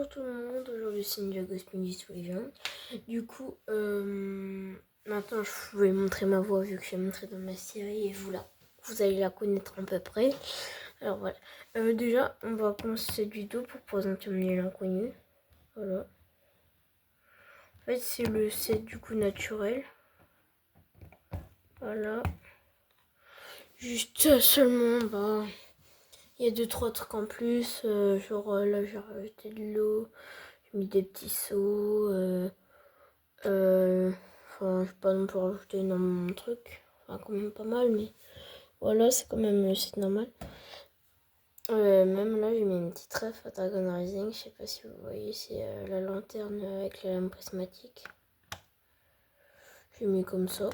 tout le monde, aujourd'hui c'est Ninja Gospel Legends. Du coup, maintenant je vais montrer ma voix vu que j'ai montré dans ma série et vous allez la connaître à peu près. Alors voilà, déjà on va commencer cette vidéo pour présenter mon île inconnue. Voilà. En fait c'est le set du coup naturel. Voilà. Juste seulement, il y a 2-3 trucs en plus, genre là j'ai rajouté de l'eau, j'ai mis des petits seaux, enfin je vais pas non plus rajouter énormément de trucs, enfin quand même pas mal, mais voilà c'est quand même c'est normal. Même là j'ai mis une petite ref à Dragon Rising, je sais pas si vous voyez, c'est la lanterne avec la lame prismatique. J'ai mis comme ça.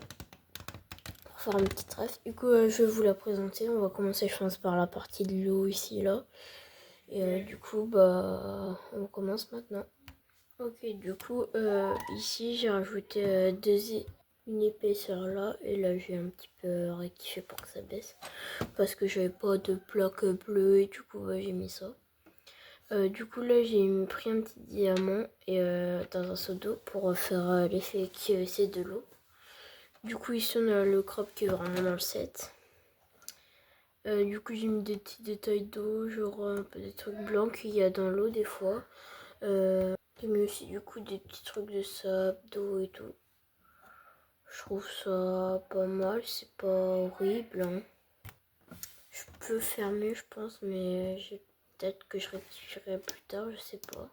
Faire une petite ref. Du coup, je vais vous la présenter. On va commencer, je pense, par la partie de l'eau ici, là. Et du coup, on commence maintenant. Ok, du coup, ici, j'ai rajouté une épaisseur là. Et là, j'ai un petit peu rectifié pour que ça baisse. Parce que j'avais pas de plaque bleue et du coup, j'ai mis ça. Du coup, là, j'ai pris un petit diamant et dans un seau d'eau pour faire l'effet qui c'est de l'eau. Du coup, ici, on a le crabe qui est vraiment dans le set. Du coup, j'ai mis des petits détails d'eau, genre un peu des trucs blancs qu'il y a dans l'eau des fois. J'ai mis aussi du coup des petits trucs de sable, d'eau et tout. Je trouve ça pas mal, c'est pas horrible. Hein. Je peux faire mieux, je pense, mais peut-être que je rectifierai plus tard, je sais pas.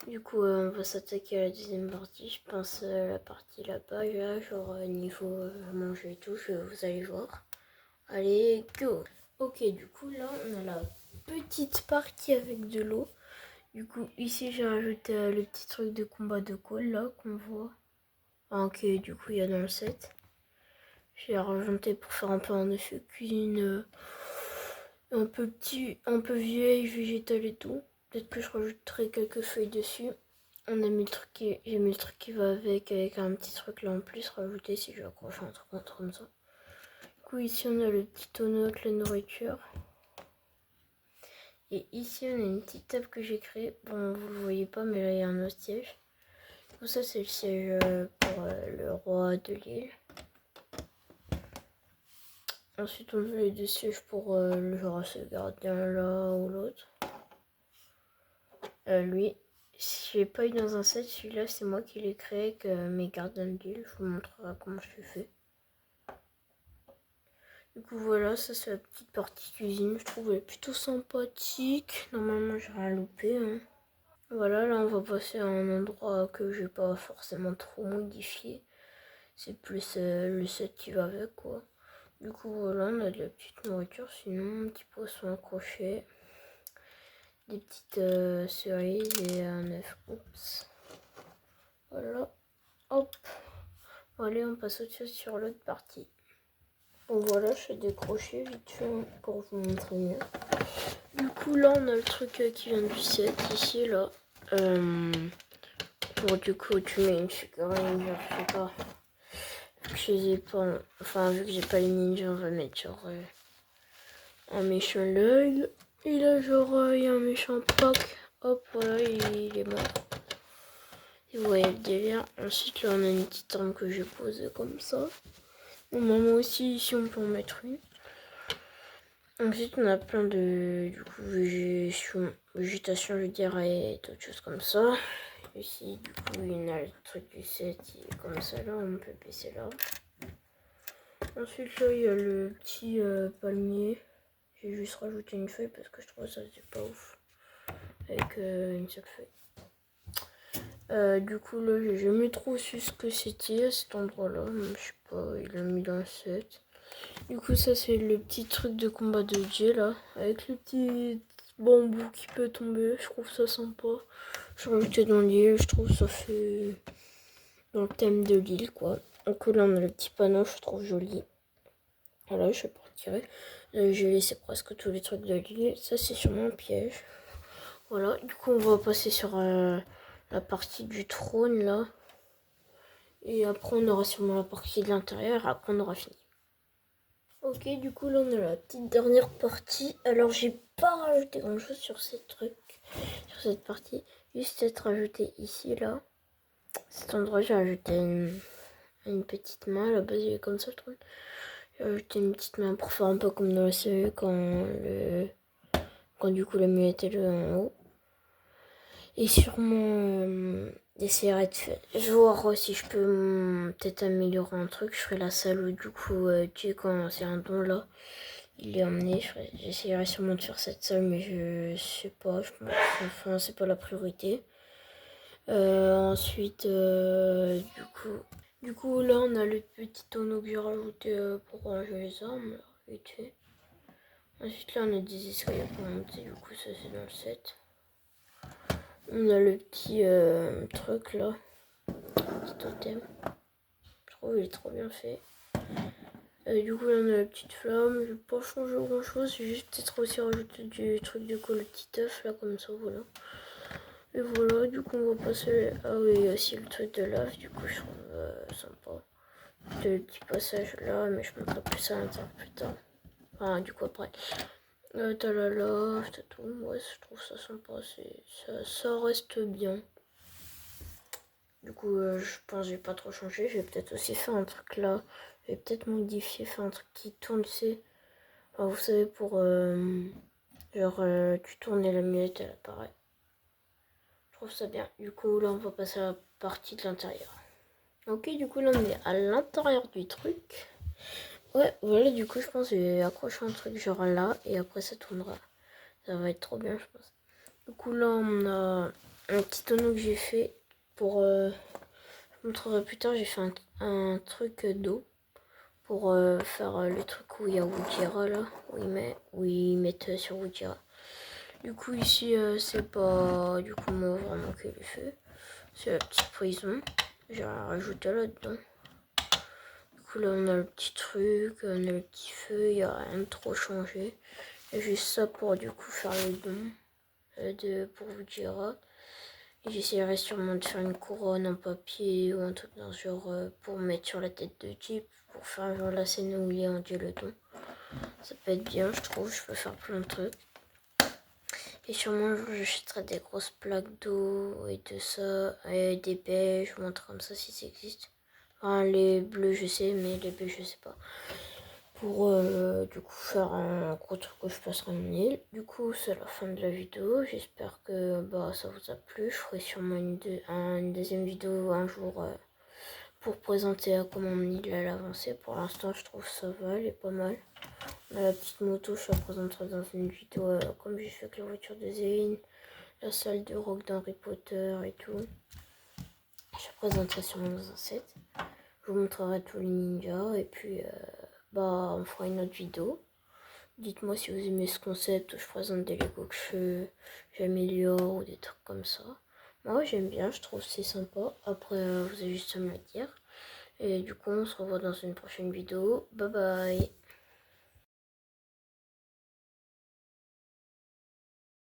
Du coup, on va s'attaquer à la deuxième partie. Je pense la partie là-bas, là, genre niveau manger et tout, vous allez voir. Allez, go! Ok, du coup, là, on a la petite partie avec de l'eau. Du coup, ici, j'ai rajouté le petit truc de combat de call, là, qu'on voit. Ah, ok, du coup, il y a dans le set. J'ai rajouté pour faire un peu un effet cuisine un peu petit, un peu vieille, végétale et tout. Peut-être que je rajouterai quelques feuilles dessus. On a mis le truc j'ai mis le truc qui va avec un petit truc là en plus rajouté si je vais accrocher un truc comme ça. Du coup, ici, on a le petit tonneau avec la nourriture. Et ici, on a une petite table que j'ai créée. Bon, vous le voyez pas, mais là, il y a un autre siège. Tout ça, c'est le siège pour le roi de l'île. Ensuite, on a les deux sièges pour le genre ce gardien là ou l'autre. Lui, je l'ai pas eu dans un set. Celui-là, c'est moi qui l'ai créé avec mes gardiens de l'île. Je vous montrerai comment je l'ai fait. Du coup, voilà, ça, c'est la petite partie cuisine. Je trouve elle plutôt sympathique. Normalement, j'ai rien loupé. Hein. Voilà, là on va passer à un endroit que je vais pas forcément trop modifier. C'est plus le set qui va avec quoi. Du coup voilà, on a de la petite nourriture, sinon un petit poisson accroché, des petites cerises et un œuf. Oups. Voilà, hop. Allez, on passe au dessus sur l'autre partie. Bon voilà, je fais des crochets vite fait pour vous montrer mieux. Du coup là on a le truc qui vient du set ici là. Pour du coup tu mets une figurine, je sais pas. Vu que je les ai pas, enfin vu que j'ai pas les ninjas, on va mettre genre un méchant l'œil. Et là genre il y a un méchant pack. Hop voilà il est mort. Et vous voyez le délire. Ensuite là on a une petite arme que j'ai posée comme ça. Normalement aussi ici on peut en mettre une. Ensuite on a plein de du coup végétation je dirais et d'autres choses comme ça. Ici du coup il y a le truc du set qui est comme ça là, on peut baisser là. Ensuite là il y a le petit palmier. J'ai juste rajouté une feuille parce que je trouve ça c'est pas ouf. Avec une seule feuille. Du coup là j'ai jamais trop su ce que c'était à cet endroit là. Je sais pas, il l'a mis dans le set. Du coup ça c'est le petit truc de combat de J là. Avec le petit bambou qui peut tomber. Je trouve ça sympa. Je rajouté dans l'île. Je trouve ça fait dans le thème de l'île quoi. Donc là on a le petit panneau, je trouve joli. Voilà, je vais pas retirer. J'ai laissé presque tous les trucs de l'île. Ça, c'est sûrement un piège. Voilà, du coup, on va passer sur la partie du trône, là. Et après, on aura sûrement la partie de l'intérieur. Après, on aura fini. Ok, du coup, là, on a la petite dernière partie. Alors, j'ai pas rajouté grand-chose sur ces trucs. sur cette partie. Juste être rajouté ici, là. Cet endroit, j'ai rajouté une petite main. À la base, il est comme ça, je trouve. J'ai rajouté une petite main pour faire un peu comme dans la série quand du coup la mulette est en haut. Et sûrement j'essaierai de voir si je peux peut-être améliorer un truc. Je ferai la salle où du coup tu sais quand c'est un don là, il est emmené. J'essaierai sûrement de faire cette salle mais je sais pas, enfin c'est pas la priorité. Ensuite du coup là on a le petit tonneau que j'ai rajouté pour ranger les armes là, vite fait. Ensuite là on a des escaliers pour monter, du coup ça c'est dans le set. On a le petit truc là, petit totem. Je trouve il est trop bien fait. Du coup là on a la petite flamme. Je vais pas changer grand chose, j'ai juste peut-être aussi rajouter du truc de quoi, le petit œuf là comme ça, voilà. Et voilà, du coup on va passer. Ah oui, il y a aussi le truc de lave, du coup je trouve sympa. Le petit passage là, mais je montrerai plus ça à l'intérieur plus tard. Enfin du coup après. T'as la lave, t'as tout. Ouais, je trouve ça sympa, ça reste bien. Du coup, je pense que je vais pas trop changer. Je vais peut-être aussi faire un truc là. Je vais peut-être modifier, faire un truc qui tourne, c'est. Enfin, vous savez, pour. Genre, tu tournes et la mulette, elle apparaît. Je trouve ça bien. Du coup, là, on va passer à la partie de l'intérieur. Ok, du coup, là, on est à l'intérieur du truc. Ouais, voilà, du coup, je pense que je vais accrocher un truc genre là. Et après, ça tournera. Ça va être trop bien, je pense. Du coup, là, on a un petit tonneau que j'ai fait pour. Je vous montrerai plus tard, j'ai fait un truc d'eau pour faire le truc où il y a Woodira là, où ils mettent sur Woodira. Du coup ici c'est pas du coup moi vraiment que le feu. C'est la petite prison. J'ai rajouté là-dedans. Du coup là on a le petit truc, on a le petit feu, il n'y a rien de trop changé. Et juste ça pour du coup faire le don pour Woodira. J'essaierai sûrement de faire une couronne en papier ou un truc dans ce genre pour mettre sur la tête de Jeep, pour faire genre la scène où il est en Dieu le don. Ça peut être bien, je trouve, je peux faire plein de trucs. Et sûrement j'achèterai des grosses plaques d'eau et de ça, et des beiges ou un truc comme ça si ça existe. Enfin, les bleus je sais, mais les beiges je sais pas. Pour du coup faire un gros truc que je passerai en île. Du coup c'est la fin de la vidéo, j'espère que ça vous a plu. Je ferai sûrement une deuxième vidéo un jour pour présenter comment mon île a avancé. Pour l'instant je trouve ça va, elle est pas mal. On a la petite moto, je la présenterai dans une vidéo comme j'ai fait avec la voiture de Zéline, la salle de rock d'Harry Potter et tout. Je la présenterai sûrement dans un set. Je vous montrerai tous les ninjas et puis on fera une autre vidéo. Dites-moi si vous aimez ce concept où je présente des Lego que j'améliore ou des trucs comme ça. Moi j'aime bien, je trouve c'est sympa. Après vous avez juste à me le dire. Et du coup on se revoit dans une prochaine vidéo. Bye bye.